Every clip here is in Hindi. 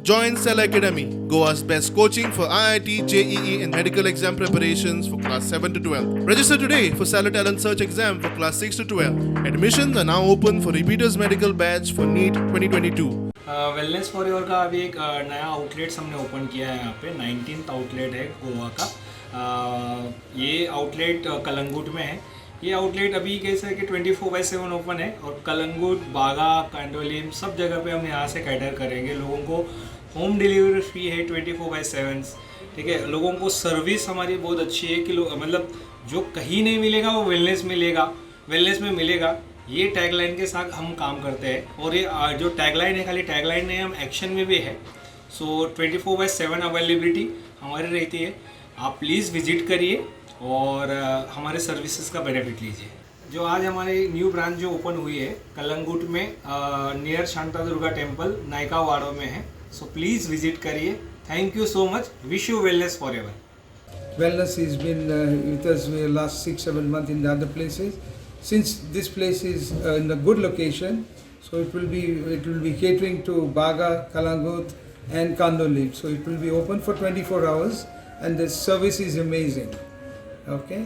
Join Cell Academy, Goa's best coaching for IIT, JEE and medical exam preparations for class 7 to 12. Register today for Cell Talent Search exam for class 6 to 12. Admissions are now open for repeaters medical batch for NEET 2022. Wellness for your का अभी एक नया आउटलेट्स हमने ओपन किया है यहाँ पे 19th आउटलेट है गोवा का। ये आउटलेट कलंगुट में है। ये आउटलेट अभी कैसे है कि 24/7 ओपन है और कलंगुट, बागा, कांडोलीम सब जगह पे हम यहाँ से कैटर करेंगे। लोगों को होम डिलीवरी फ्री है 24/7। ठीक है, लोगों को सर्विस हमारी बहुत अच्छी है कि मतलब जो कहीं नहीं मिलेगा वो वेलनेस में मिलेगा। ये टैगलाइन के साथ हम काम करते हैं और ये जो टैगलाइन है खाली टैगलाइन नहीं, हम एक्शन में भी है। सो 24/7 अवेलेबिलिटी हमारी रहती है। आप प्लीज़ विजिट करिए और हमारे सर्विसेज का बेनिफिट लीजिए। जो आज हमारी न्यू ब्रांच जो ओपन हुई है कलंगुट में नियर शांता दुर्गा टेम्पल नायका वाड़ो में है। सो प्लीज़ विजिट करिए। Thank you so much. Wish you wellness for ever. Wellness has been with us the last 6-7 months in the other places. Since this place is in a good location, so it will be catering to Baga, Kalangut, and Kandolim. So it will be open for 24 hours, and the service is amazing. Okay,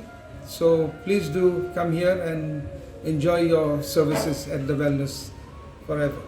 so please do come here and enjoy your services at the Wellness forever.